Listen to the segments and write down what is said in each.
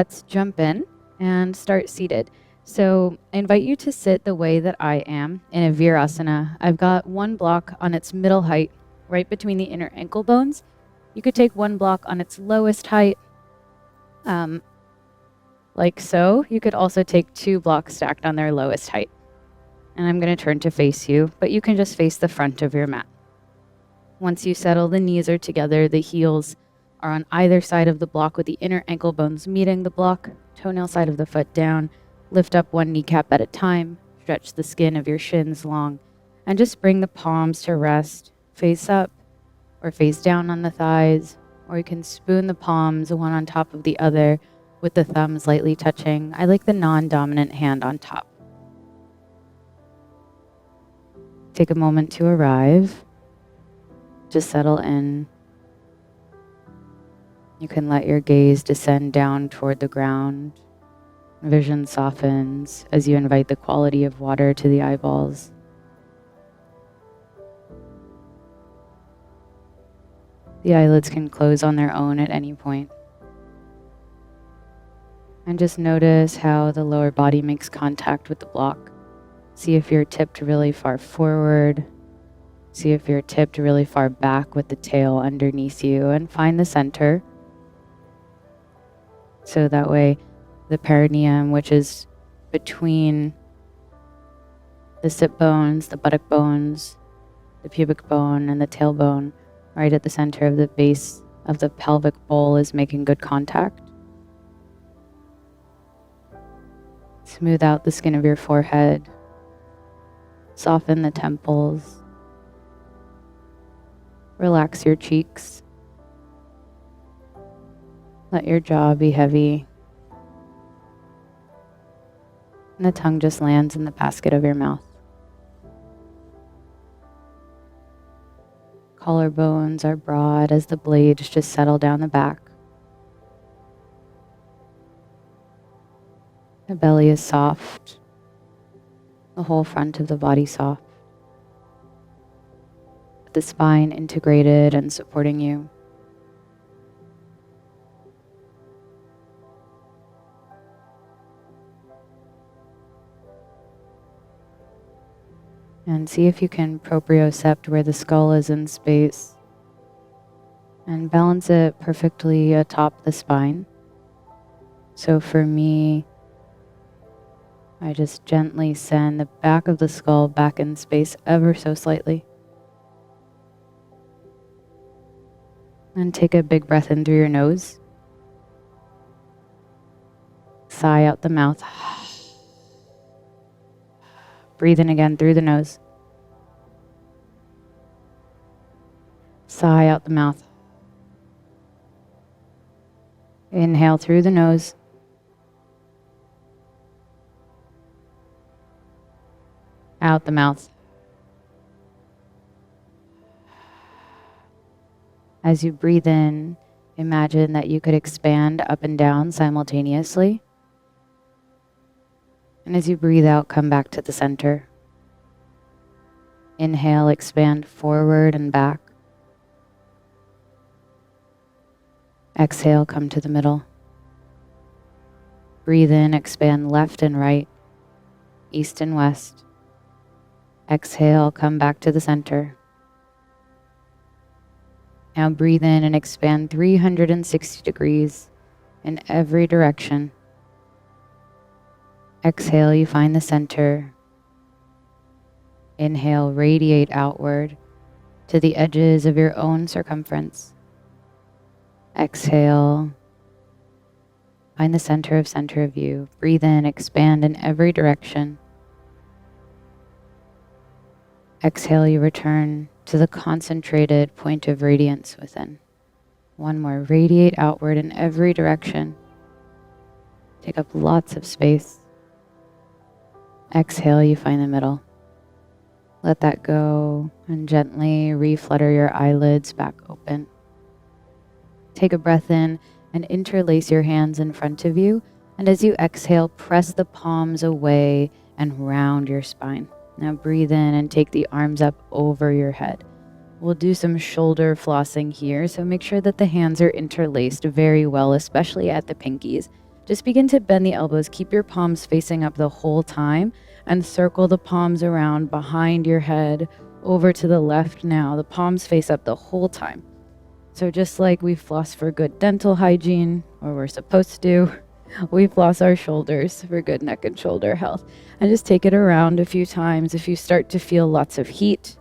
Let's jump in and start seated. So I invite you to sit the way that I am in a vrksāsana. I've got one block on its middle height, right between the inner ankle bones. You could take one block on its lowest height, like so. You could also take two blocks stacked on their lowest height. And I'm going to turn to face you, but you can just face the front of your mat. Once you settle, the knees are together, the heels are on either side of the block with the inner ankle bones meeting the block, toenail side of the foot down. Lift up one kneecap at a time, stretch the skin of your shins long, and just bring the palms to rest, face up or face down on the thighs, or you can spoon the palms one on top of the other with the thumbs lightly touching. I like the non-dominant hand on top. Take a moment to arrive. Just settle in. You can let your gaze descend down toward the ground. Vision softens as you invite the quality of water to the eyeballs. The eyelids can close on their own at any point. And just notice how the lower body makes contact with the block. See if you're tipped really far forward. See if you're tipped really far back with the tail underneath you, and find the center. So that way the perineum, which is between the sit bones, the buttock bones, the pubic bone, and the tailbone, right at the center of the base of the pelvic bowl, is making good contact. Smooth out the skin of your forehead. Soften the temples. Relax your cheeks. Let your jaw be heavy. And the tongue just lands in the basket of your mouth. Collarbones are broad as the blades just settle down the back. The belly is soft. The whole front of the body soft. The spine integrated and supporting you. And see if you can propriocept where the skull is in space and balance it perfectly atop the spine. So for me, I just gently send the back of the skull back in space ever so slightly. And take a big breath in through your nose. Sigh out the mouth. Breathe in again through the nose. Sigh out the mouth. Inhale through the nose. Out the mouth. As you breathe in, imagine that you could expand up and down simultaneously. And as you breathe out, come back to the center. Inhale, expand forward and back. Exhale, come to the middle. Breathe in, expand left and right, east and west. Exhale, come back to the center. Now breathe in and expand 360 degrees in every direction. Exhale, you find the center. Inhale, radiate outward to the edges of your own circumference. Exhale, find the center of you. Breathe in, expand in every direction. Exhale, you return to the concentrated point of radiance within. One more, radiate outward in every direction. Take up lots of space. Exhale, you find the middle. Let that go and gently reflutter your eyelids back open. Take a breath in and interlace your hands in front of you. And as you exhale, press the palms away and round your spine. Now breathe in and take the arms up over your head. We'll do some shoulder flossing here, so make sure that the hands are interlaced very well, especially at the pinkies, just begin to bend the elbows. Keep your palms facing up the whole time and circle the palms around behind your head over to the left now. The palms face up the whole time. So just like we floss for good dental hygiene, or we're supposed to, we floss our shoulders for good neck and shoulder health. And just take it around a few times. If you start to feel lots of heat,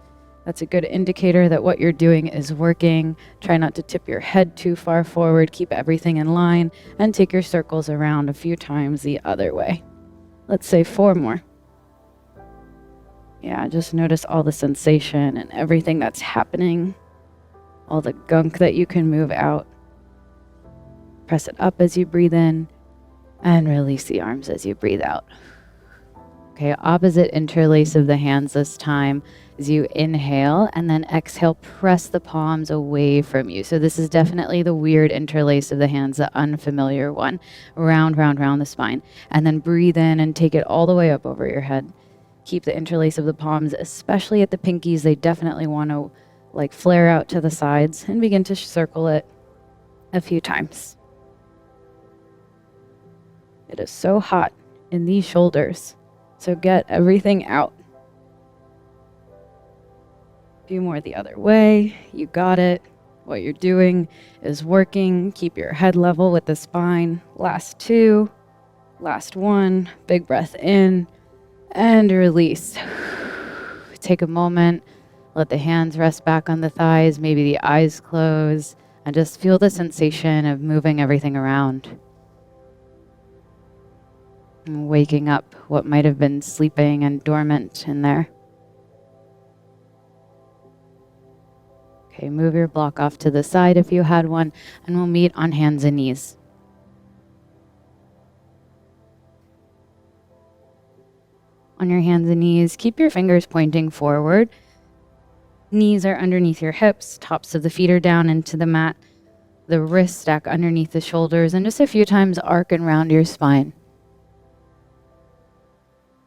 that's a good indicator that what you're doing is working. Try not to tip your head too far forward. Keep everything in line and take your circles around a few times the other way. Let's say 4 more. Yeah, just notice all the sensation and everything that's happening. All the gunk that you can move out. Press it up as you breathe in and release the arms as you breathe out. Okay, opposite interlace of the hands this time as you inhale, and then exhale, press the palms away from you. So this is definitely the weird interlace of the hands, the unfamiliar one. Round, round, round the spine. And then breathe in and take it all the way up over your head. Keep the interlace of the palms, especially at the pinkies. They definitely want to like flare out to the sides, and begin to circle it a few times. It is so hot in these shoulders, so get everything out. A few more the other way. You got it. What you're doing is working. Keep your head level with the spine. Last 2. Last 1. Big breath in and release. Take a moment. Let the hands rest back on the thighs. Maybe the eyes close. And just feel the sensation of moving everything around. And waking up what might have been sleeping and dormant in there. Okay, move your block off to the side if you had one, and we'll meet on hands and knees. On your hands and knees, keep your fingers pointing forward. Knees are underneath your hips, tops of the feet are down into the mat. The wrists stack underneath the shoulders, and just a few times arc and round your spine.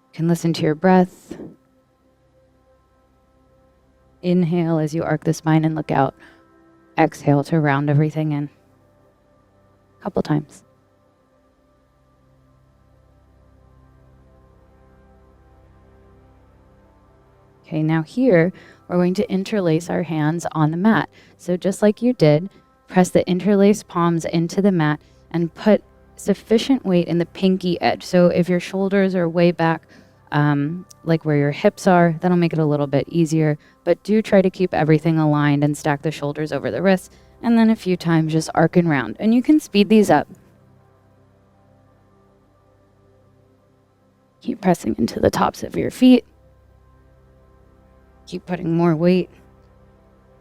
You can listen to your breath. Inhale as you arc the spine and look out. Exhale to round everything in. A couple times. Okay, now here, we're going to interlace our hands on the mat. So just like you did, press the interlaced palms into the mat and put sufficient weight in the pinky edge. So if your shoulders are way back, like where your hips are, that'll make it a little bit easier. But do try to keep everything aligned and stack the shoulders over the wrists. And then a few times just arc and round. And you can speed these up. Keep pressing into the tops of your feet. Keep putting more weight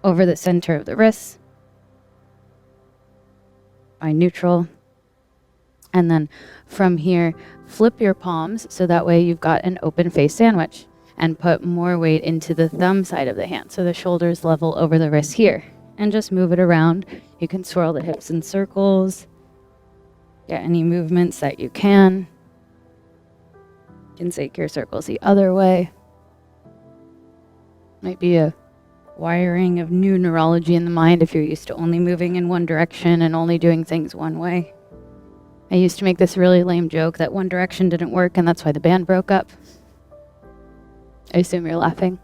over the center of the wrists. Find neutral. And then from here, flip your palms so that way you've got an open face sandwich, and put more weight into the thumb side of the hand. So the shoulders level over the wrists here, and just move it around. You can swirl the hips in circles. Get any movements that you can. You can take your circles the other way. Might be a wiring of new neurology in the mind if you're used to only moving in one direction and only doing things one way. I used to make this really lame joke that One Direction didn't work and that's why the band broke up. I assume you're laughing.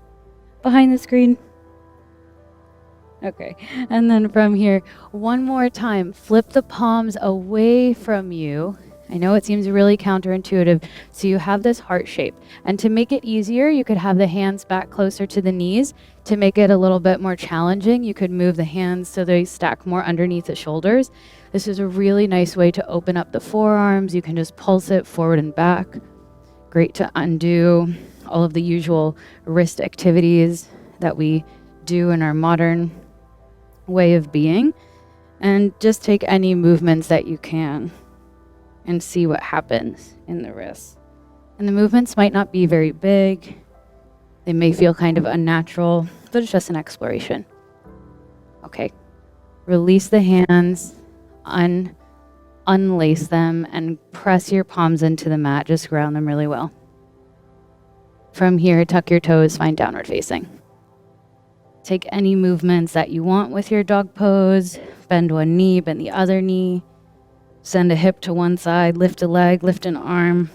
Behind the screen. Okay, and then from here, one more time, flip the palms away from you. I know it seems really counterintuitive, so you have this heart shape. And to make it easier, you could have the hands back closer to the knees. To make it a little bit more challenging, you could move the hands so they stack more underneath the shoulders. This is a really nice way to open up the forearms. You can just pulse it forward and back. Great to undo all of the usual wrist activities that we do in our modern way of being. And just take any movements that you can and see what happens in the wrists. And the movements might not be very big. They may feel kind of unnatural, but it's just an exploration. Okay, release the hands, unlace them, and press your palms into the mat. Just ground them really well. From here, tuck your toes, find downward facing. Take any movements that you want with your dog pose. Bend one knee, bend the other knee. Send a hip to one side, lift a leg, lift an arm.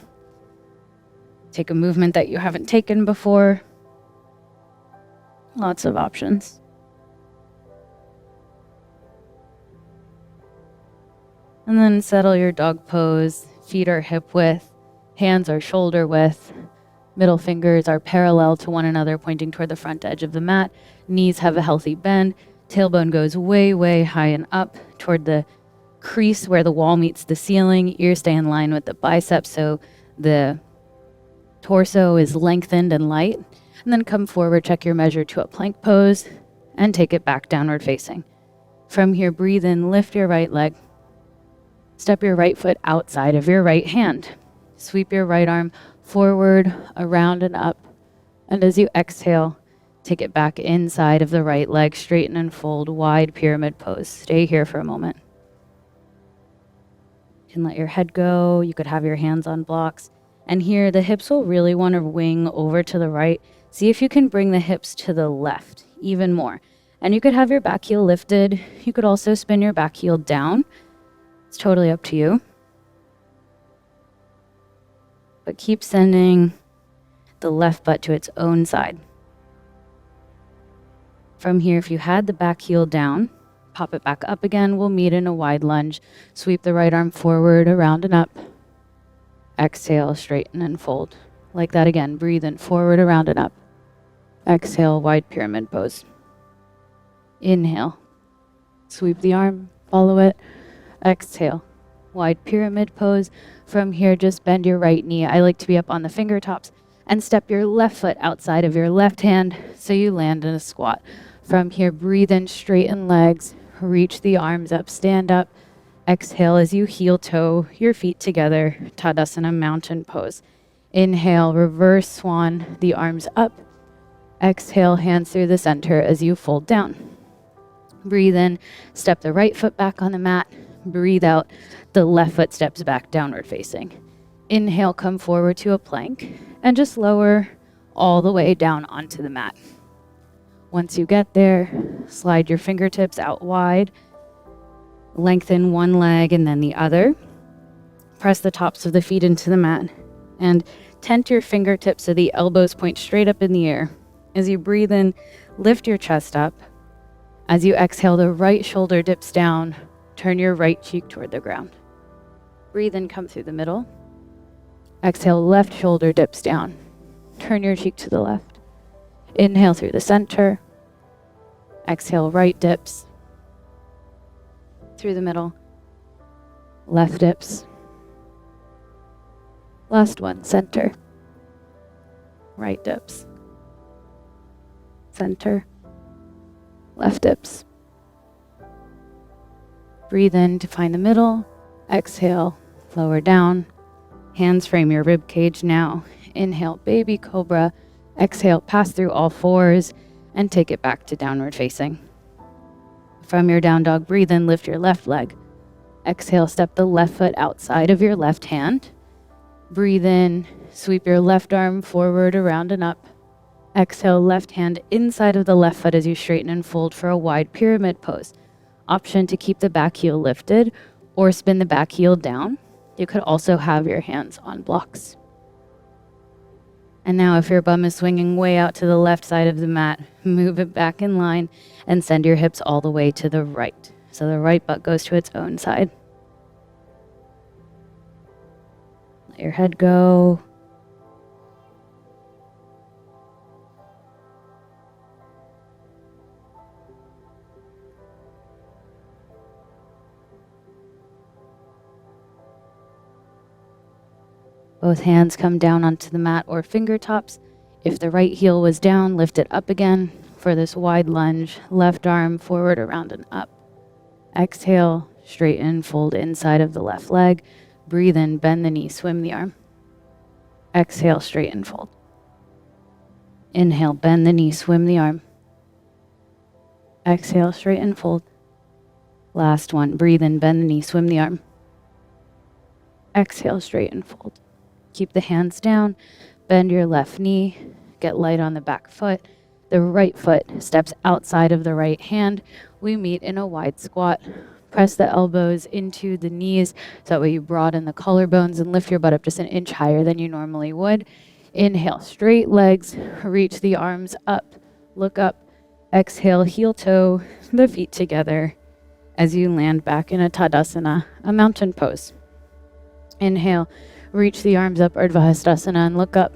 Take a movement that you haven't taken before. Lots of options. And then settle your dog pose. Feet are hip width, hands are shoulder width. Middle fingers are parallel to one another, pointing toward the front edge of the mat. Knees have a healthy bend. Tailbone goes way, way high and up toward the crease where the wall meets the ceiling. Ears stay in line with the biceps, so the torso is lengthened and light. And then come forward, check your measure to a plank pose, and take it back downward facing. From here, breathe in, lift your right leg. Step your right foot outside of your right hand. Sweep your right arm forward, around, and up. And as you exhale, take it back inside of the right leg, straighten and fold, wide pyramid pose. Stay here for a moment. You can let your head go. You could have your hands on blocks. And here, the hips will really want to wing over to the right. See if you can bring the hips to the left even more. And you could have your back heel lifted. You could also spin your back heel down. It's totally up to you. But keep sending the left butt to its own side. From here, if you had the back heel down, pop it back up again. We'll meet in a wide lunge. Sweep the right arm forward, around and up. Exhale, straighten and fold. Like that again. Breathe in, forward, around and up. Exhale, wide pyramid pose. Inhale. Sweep the arm, follow it. Exhale, wide pyramid pose. From here, just bend your right knee. I like to be up on the fingertops. And step your left foot outside of your left hand so you land in a squat. From here, breathe in, straighten legs. Reach the arms up, stand up. Exhale as you heel toe your feet together. Tadasana, mountain pose. Inhale, reverse swan, the arms up. Exhale, hands through the center as you fold down. Breathe in, step the right foot back on the mat. Breathe out, the left foot steps back downward facing. Inhale, come forward to a plank and just lower all the way down onto the mat. Once you get there, slide your fingertips out wide. Lengthen one leg and then the other. Press the tops of the feet into the mat and tent your fingertips so the elbows point straight up in the air. As you breathe in, lift your chest up. As you exhale, the right shoulder dips down. Turn your right cheek toward the ground. Breathe in, come through the middle. Exhale, left shoulder dips down. Turn your cheek to the left. Inhale through the center. Exhale, right dips. Through the middle. Left dips. Last one, center. Right dips. Center. Left dips. Breathe in to find the middle. Exhale, lower down. Hands frame your rib cage now. Inhale, baby cobra. Exhale, pass through all fours and take it back to downward facing. From your down dog, breathe in, lift your left leg. Exhale, step the left foot outside of your left hand. Breathe in, sweep your left arm forward, around and up. Exhale, left hand inside of the left foot as you straighten and fold for a wide pyramid pose. Option to keep the back heel lifted or spin the back heel down. You could also have your hands on blocks. And now if your bum is swinging way out to the left side of the mat, move it back in line and send your hips all the way to the right. So the right butt goes to its own side. Let your head go. Both hands come down onto the mat or fingertops. If the right heel was down, lift it up again for this wide lunge. Left arm forward, around and up. Exhale, straighten, fold inside of the left leg. Breathe in, bend the knee, swim the arm. Exhale, straighten, fold. Inhale, bend the knee, swim the arm. Exhale, straighten, fold. Last one, breathe in, bend the knee, swim the arm. Exhale, straighten, fold. Keep the hands down, bend your left knee, get light on the back foot. The right foot steps outside of the right hand. We meet in a wide squat. Press the elbows into the knees, so that way you broaden the collarbones and lift your butt up just an inch higher than you normally would. Inhale, straight legs, reach the arms up, look up. Exhale, heel toe the feet together as you land back in a Tadasana, a mountain pose. Inhale, reach the arms up, vrksāsana, and look up.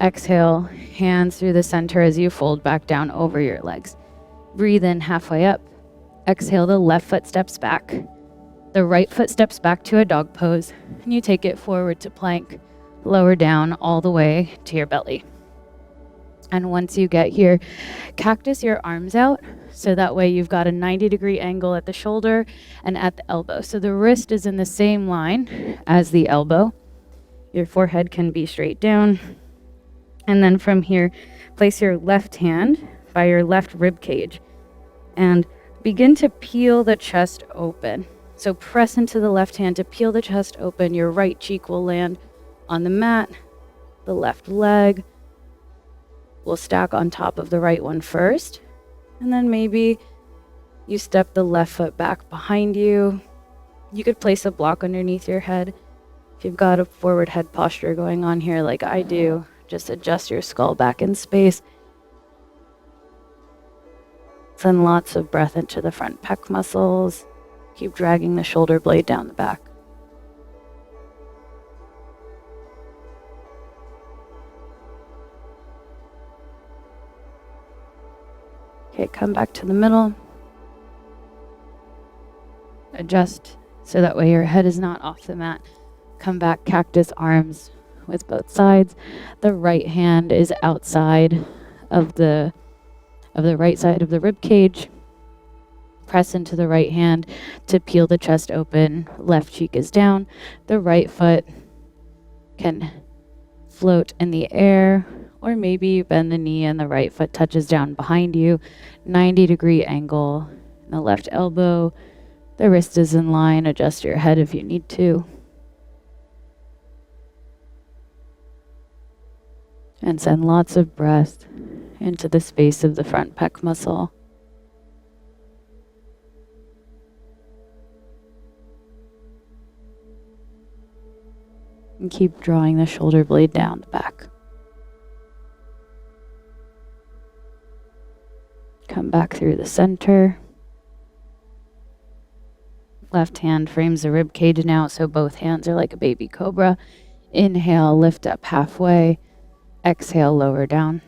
Exhale, hands through the center as you fold back down over your legs. Breathe in halfway up. Exhale, the left foot steps back. The right foot steps back to a dog pose, and you take it forward to plank, lower down all the way to your belly. And once you get here, cactus your arms out, so that way you've got a 90-degree angle at the shoulder and at the elbow. So the wrist is in the same line as the elbow. Your forehead can be straight down. And then from here, place your left hand by your left rib cage and begin to peel the chest open. So press into the left hand to peel the chest open. Your right cheek will land on the mat. The left leg will stack on top of the right one first. And then maybe you step the left foot back behind you. You could place a block underneath your head. If you've got a forward head posture going on here like I do, just adjust your skull back in space. Send lots of breath into the front pec muscles. Keep dragging the shoulder blade down the back. Okay, come back to the middle. Adjust so that way your head is not off the mat. Come back, cactus arms with both sides. The right hand is outside of the right side of the rib cage. Press into the right hand to peel the chest open. Left cheek is down. The right foot can float in the air, or maybe you bend the knee and the right foot touches down behind you. 90-degree angle in the left elbow. The wrist is in line. Adjust your head if you need to. And send lots of breath into the space of the front pec muscle. And keep drawing the shoulder blade down the back. Come back through the center. Left hand frames the rib cage now, so both hands are like a baby cobra. Inhale, lift up halfway. Exhale, lower down.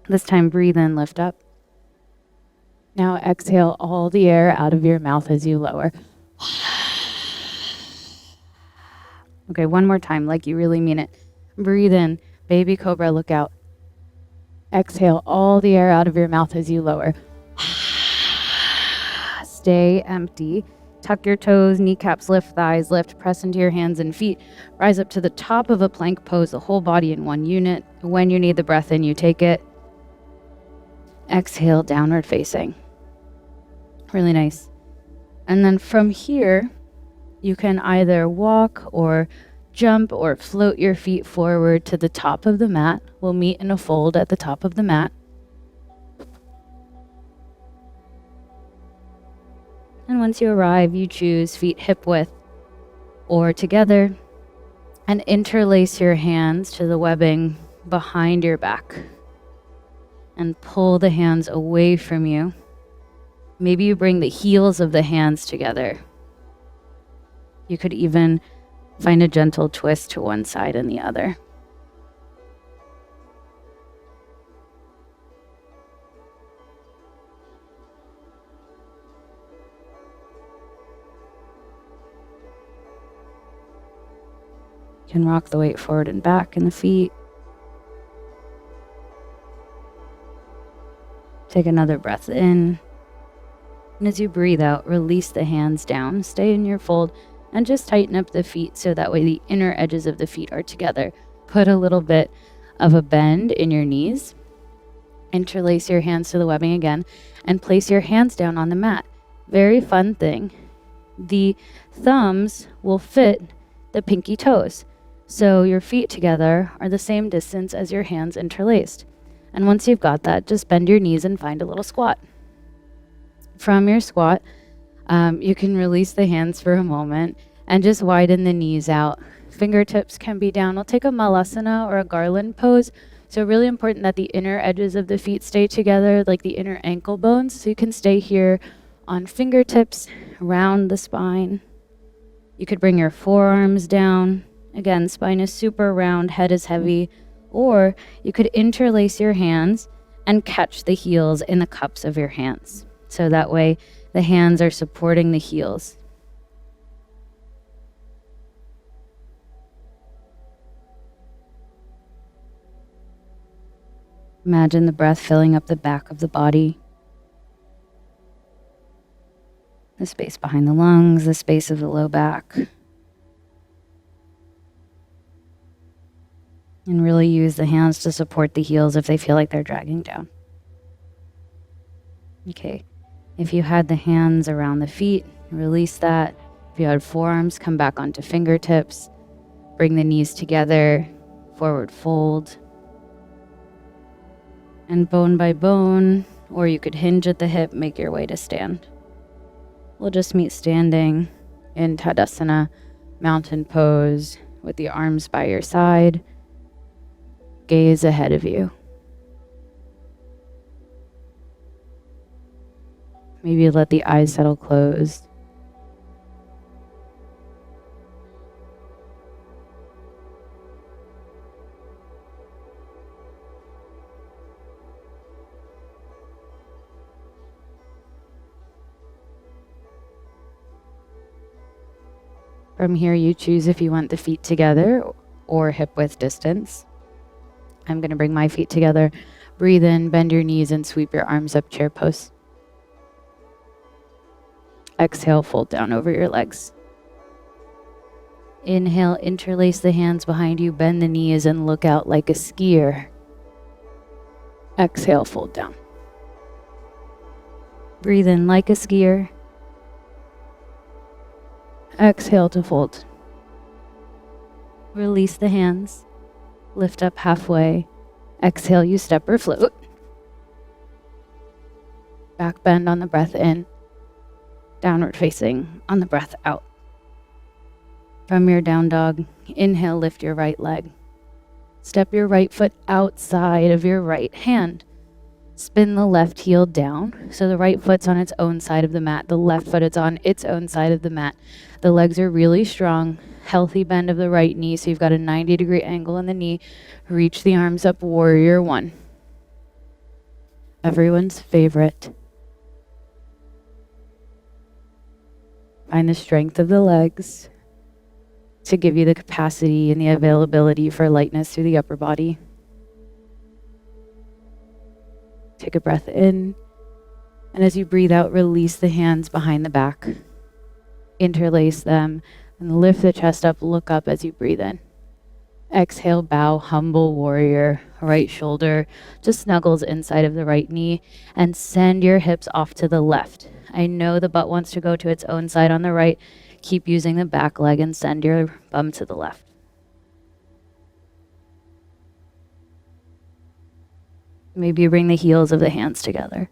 This time, breathe in, lift up. Now exhale all the air out of your mouth as you lower. Okay, one more time, like you really mean it. Breathe in, baby cobra, look out. Exhale all the air out of your mouth as you lower. Stay empty. Tuck your toes, kneecaps lift, thighs lift, press into your hands and feet. Rise up to the top of a plank pose, the whole body in one unit. When you need the breath in, you take it. Exhale, downward facing. Really nice. And then from here, you can either walk or jump or float your feet forward to the top of the mat. We'll meet in a fold at the top of the mat. And once you arrive, you choose feet hip width or together, and interlace your hands to the webbing behind your back and pull the hands away from you. Maybe you bring the heels of the hands together. You could even find a gentle twist to one side and the other. You can rock the weight forward and back in the feet. Take another breath in. And as you breathe out, release the hands down. Stay in your fold and just tighten up the feet so that way the inner edges of the feet are together. Put a little bit of a bend in your knees. Interlace your hands to the webbing again and place your hands down on the mat. Very fun thing. The thumbs will fit the pinky toes. So your feet together are the same distance as your hands interlaced. And once you've got that, just bend your knees and find a little squat. From your squat, You can release the hands for a moment and just widen the knees out. Fingertips can be down. We'll take a mālāsana or a garland pose. So really important that the inner edges of the feet stay together, like the inner ankle bones. So you can stay here on fingertips, round the spine. You could bring your forearms down. Again, spine is super round, head is heavy. Or you could interlace your hands and catch the heels in the cups of your hands. So that way the hands are supporting the heels. Imagine the breath filling up the back of the body. The space behind the lungs, the space of the low back. And really use the hands to support the heels if they feel like they're dragging down. Okay, if you had the hands around the feet, release that. If you had forearms, come back onto fingertips. Bring the knees together, forward fold. And bone by bone, or you could hinge at the hip, make your way to stand. We'll just meet standing in Tadasana, mountain pose, with the arms by your side. Gaze ahead of you. Maybe let the eyes settle closed. From here, you choose if you want the feet together or hip width distance. I'm going to bring my feet together. Breathe in, bend your knees, and sweep your arms up, chair pose. Exhale, fold down over your legs. Inhale, interlace the hands behind you, bend the knees, and look out like a skier. Exhale, fold down. Breathe in like a skier. Exhale to fold. Release the hands. Lift up halfway. Exhale, you step or float. Back bend on the breath in. Downward facing on the breath out. From your down dog, inhale, lift your right leg. Step your right foot outside of your right hand. Spin the left heel down, so the right foot's on its own side of the mat. The left foot is on its own side of the mat. The legs are really strong. Healthy bend of the right knee, so you've got a 90-degree angle in the knee. Reach the arms up, warrior one. Everyone's favorite. Find the strength of the legs to give you the capacity and the availability for lightness through the upper body. Take a breath in, and as you breathe out, release the hands behind the back. Interlace them, and lift the chest up, look up as you breathe in. Exhale, bow, humble warrior. Right shoulder just snuggles inside of the right knee, and send your hips off to the left. I know the butt wants to go to its own side on the right. Keep using the back leg and send your bum to the left. Maybe you bring the heels of the hands together.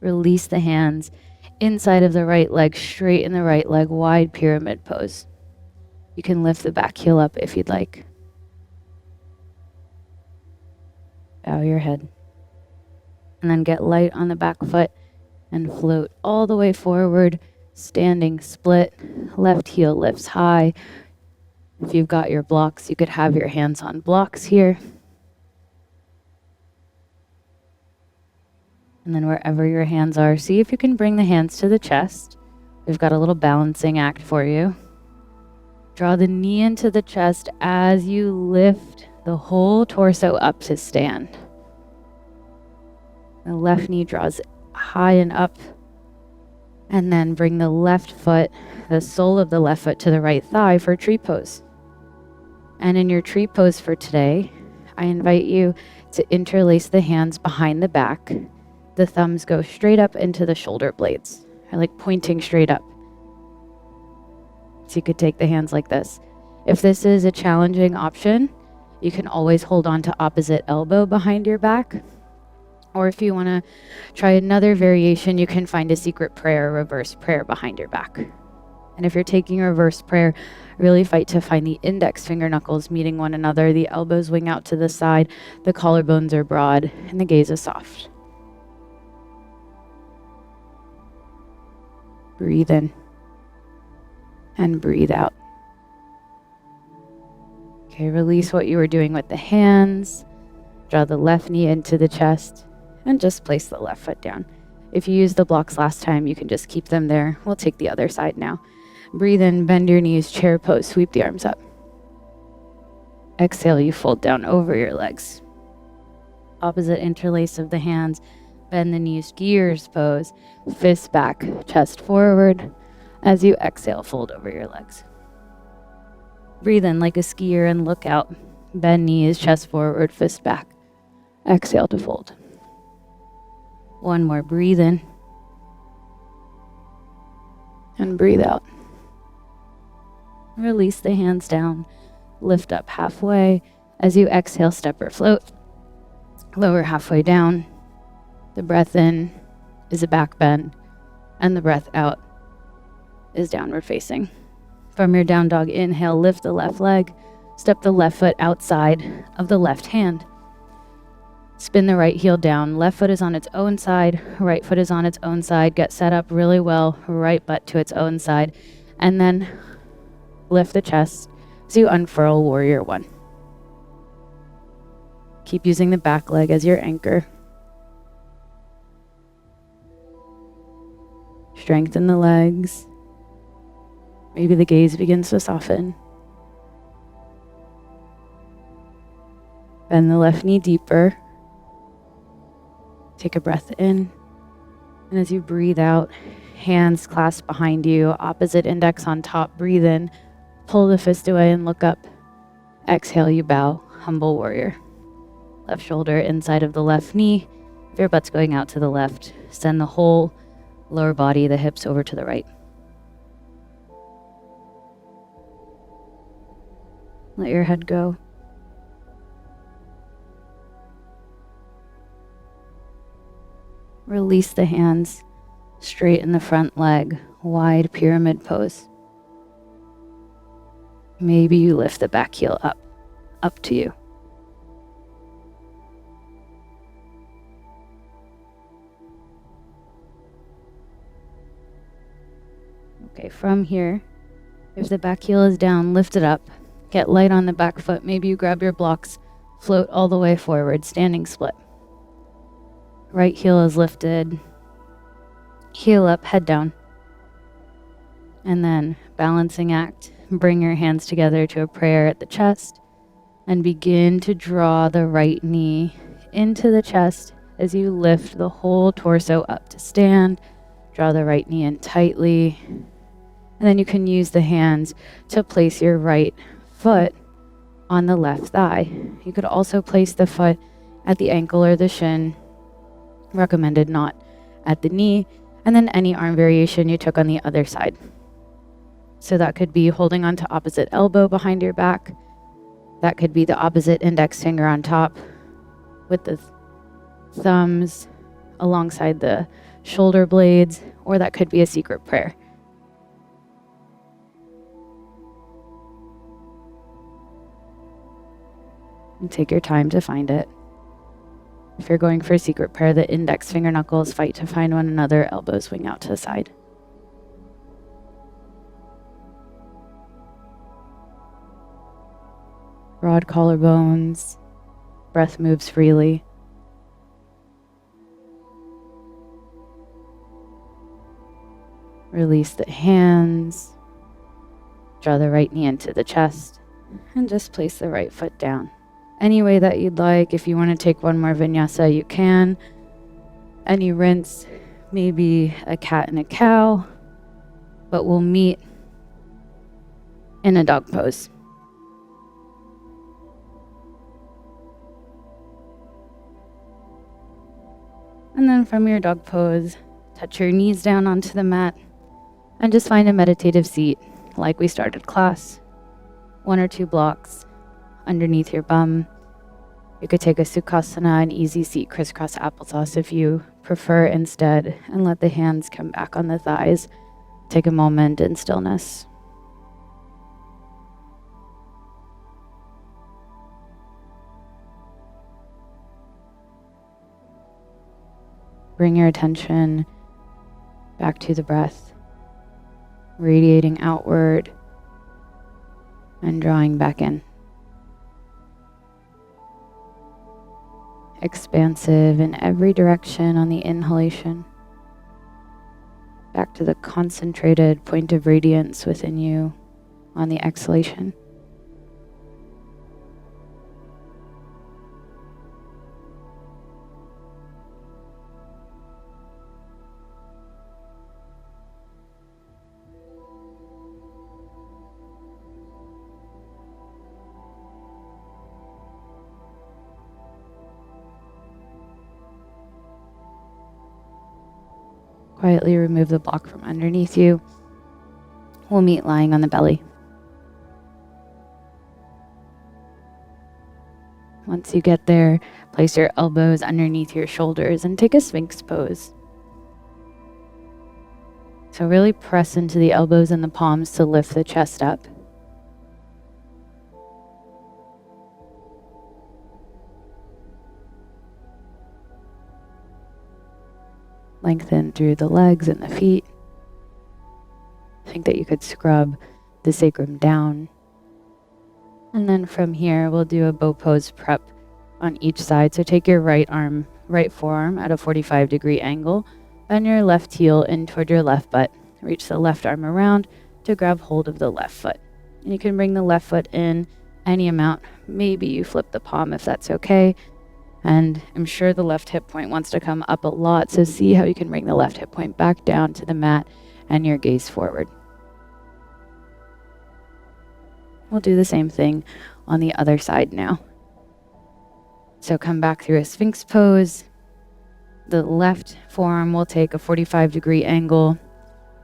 Release the hands inside of the right leg, straighten the right leg, wide pyramid pose. You can lift the back heel up if you'd like. Bow your head. And then get light on the back foot and float all the way forward, standing split. Left heel lifts high. If you've got your blocks, you could have your hands on blocks here. And then wherever your hands are, see if you can bring the hands to the chest. We've got a little balancing act for you. Draw the knee into the chest as you lift the whole torso up to stand. The left knee draws high and up. And then bring the left foot, the sole of the left foot to the right thigh for tree pose. And in your tree pose for today, I invite you to interlace the hands behind the back. The thumbs go straight up into the shoulder blades. I like pointing straight up. So you could take the hands like this. If this is a challenging option, you can always hold on to opposite elbow behind your back. Or if you want to try another variation, you can find a secret prayer, reverse prayer behind your back. And if you're taking a reverse prayer, really fight to find the index finger knuckles meeting one another, the elbows wing out to the side, the collarbones are broad, and the gaze is soft. Breathe in and breathe out. Okay, release what you were doing with the hands. Draw the left knee into the chest and just place the left foot down. If you used the blocks last time, you can just keep them there. We'll take the other side now. Breathe in, bend your knees, chair pose, sweep the arms up. Exhale, you fold down over your legs. Opposite interlace of the hands, bend the knees, gears pose, fists back, chest forward. As you exhale, fold over your legs. Breathe in like a skier and look out. Bend knees, chest forward, fist back. Exhale to fold. One more, breathe in. And breathe out. Release the hands down. Lift up halfway. As you exhale, step or float. Lower halfway down. The breath in is a back bend. And the breath out is downward facing. From your down dog, inhale, lift the left leg. Step the left foot outside of the left hand. Spin the right heel down. Left foot is on its own side. Right foot is on its own side. Get set up really well. Right butt to its own side. And then lift the chest as you unfurl warrior one. Keep using the back leg as your anchor. Strengthen the legs. Maybe the gaze begins to soften. Bend the left knee deeper. Take a breath in. And as you breathe out, hands clasped behind you, opposite index on top, breathe in. Pull the fist away and look up. Exhale, you bow, humble warrior. Left shoulder inside of the left knee. If your butt's going out to the left, send the whole lower body, the hips over to the right. Let your head go. Release the hands, straighten the front leg, wide pyramid pose. Maybe you lift the back heel up to you. Okay, from here, if the back heel is down, lift it up. Get light on the back foot. Maybe you grab your blocks, float all the way forward, standing split. Right heel is lifted. Heel up, head down. And then balancing act. Bring your hands together to a prayer at the chest and begin to draw the right knee into the chest as you lift the whole torso up to stand. Draw the right knee in tightly. And then you can use the hands to place your right foot on the left thigh. You could also place the foot at the ankle or the shin. Recommended not at the knee. And then any arm variation you took on the other side. So that could be holding onto opposite elbow behind your back. That could be the opposite index finger on top with the thumbs alongside the shoulder blades, or that could be a secret prayer. And take your time to find it. If you're going for a secret prayer, the index finger knuckles fight to find one another, elbows swing out to the side. Broad collarbones, breath moves freely. Release the hands, draw the right knee into the chest, and just place the right foot down. Any way that you'd like. If you want to take one more vinyasa, you can. And you rinse, maybe a cat and a cow, but we'll meet in a dog pose. And then from your dog pose, touch your knees down onto the mat and just find a meditative seat like we started class. 1 or 2 blocks underneath your bum. You could take a sukhasana, an easy seat, crisscross applesauce if you prefer instead, and let the hands come back on the thighs. Take a moment in stillness. Bring your attention back to the breath, radiating outward and drawing back in. Expansive in every direction on the inhalation. Back to the concentrated point of radiance within you on the exhalation. Quietly remove the block from underneath you. We'll meet lying on the belly. Once you get there, place your elbows underneath your shoulders and take a Sphinx pose. So really press into the elbows and the palms to lift the chest up. Lengthen through the legs and the feet. Think that you could scrub the sacrum down. And then from here, we'll do a bow pose prep on each side. So take your right forearm at a 45-degree angle. Bend your left heel in toward your left butt. Reach the left arm around to grab hold of the left foot. And you can bring the left foot in any amount. Maybe you flip the palm if that's okay. And I'm sure the left hip point wants to come up a lot, so see how you can bring the left hip point back down to the mat and your gaze forward. We'll do the same thing on the other side now. So come back through a Sphinx pose. The left forearm will take a 45-degree angle.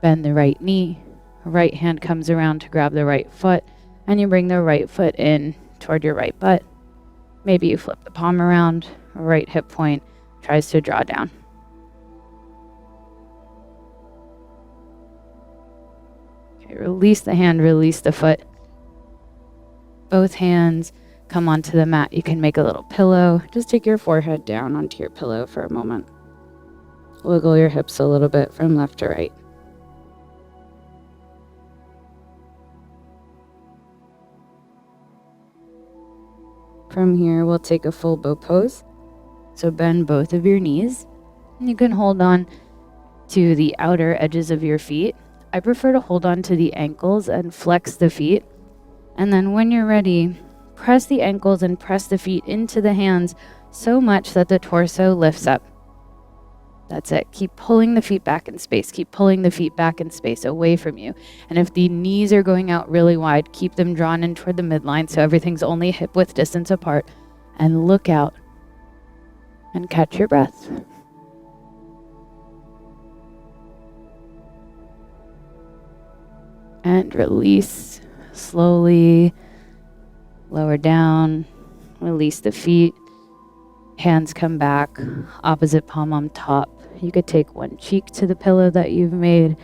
Bend the right knee. Right hand comes around to grab the right foot, and you bring the right foot in toward your right butt. Maybe you flip the palm around, right hip point tries to draw down. Okay, release the hand, release the foot. Both hands come onto the mat. You can make a little pillow. Just take your forehead down onto your pillow for a moment. Wiggle your hips a little bit from left to right. From here, we'll take a full bow pose. So bend both of your knees. And you can hold on to the outer edges of your feet. I prefer to hold on to the ankles and flex the feet. And then when you're ready, press the ankles and press the feet into the hands so much that the torso lifts up. That's it. Keep pulling the feet back in space. Keep pulling the feet back in space away from you. And if the knees are going out really wide, keep them drawn in toward the midline so everything's only hip width distance apart. And look out and catch your breath. And release slowly. Lower down. Release the feet. Hands come back. Opposite palm on top. You could take one cheek to the pillow that you've made.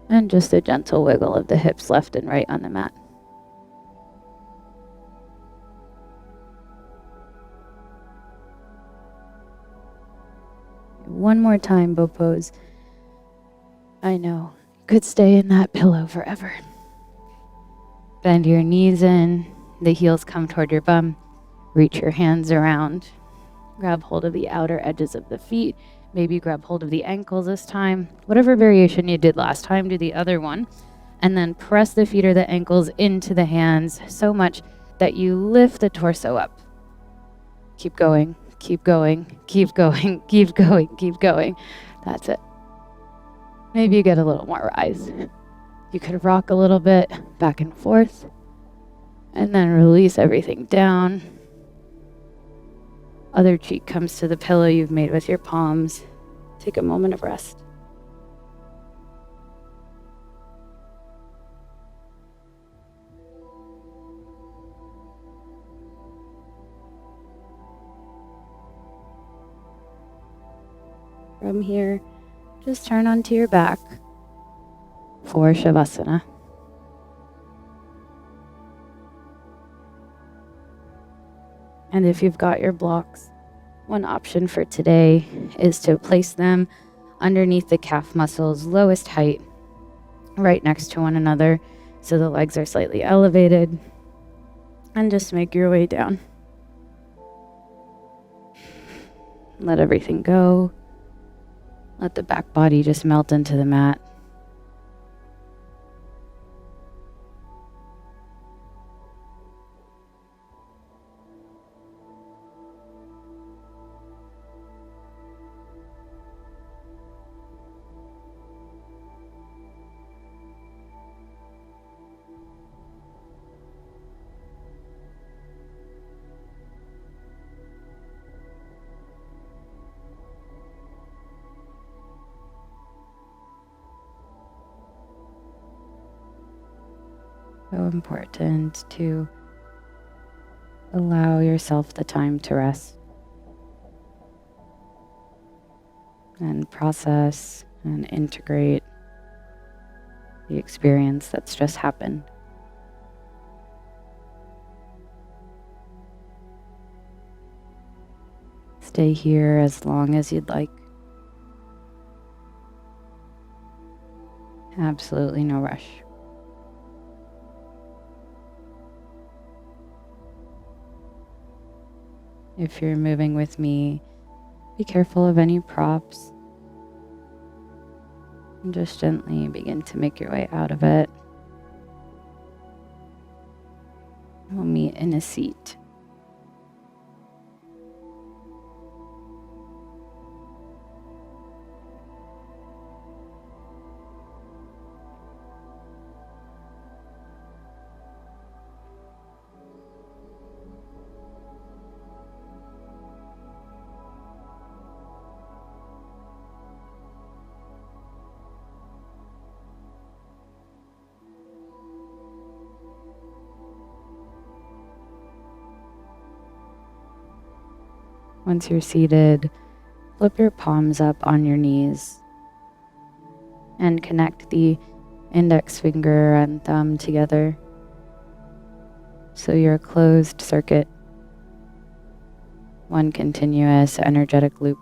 And just a gentle wiggle of the hips left and right on the mat. One more time, bow pose. I know. You could stay in that pillow forever. Bend your knees in. The heels come toward your bum. Reach your hands around. Grab hold of the outer edges of the feet. Maybe grab hold of the ankles this time. Whatever variation you did last time, do the other one. And then press the feet or the ankles into the hands so much that you lift the torso up. Keep going, keep going, keep going, keep going, keep going. That's it. Maybe you get a little more rise. You could rock a little bit back and forth. And then release everything down. Other cheek comes to the pillow you've made with your palms. Take a moment of rest. From here, just turn onto your back for Shavasana. And if you've got your blocks, one option for today is to place them underneath the calf muscles, lowest height, right next to one another, so the legs are slightly elevated, and just make your way down. Let everything go. Let the back body just melt into the mat. So important to allow yourself the time to rest and process and integrate the experience that's just happened. Stay here as long as you'd like. Absolutely no rush. If you're moving with me, be careful of any props. And just gently begin to make your way out of it. We'll meet in a seat. Once you're seated, flip your palms up on your knees and connect the index finger and thumb together so you're a closed circuit, one continuous energetic loop.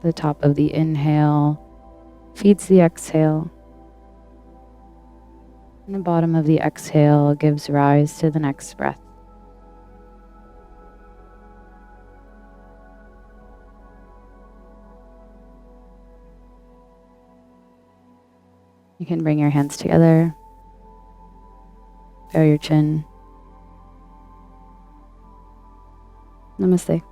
The top of the inhale feeds the exhale, and the bottom of the exhale gives rise to the next breath. You can bring your hands together, bow your chin. Namaste.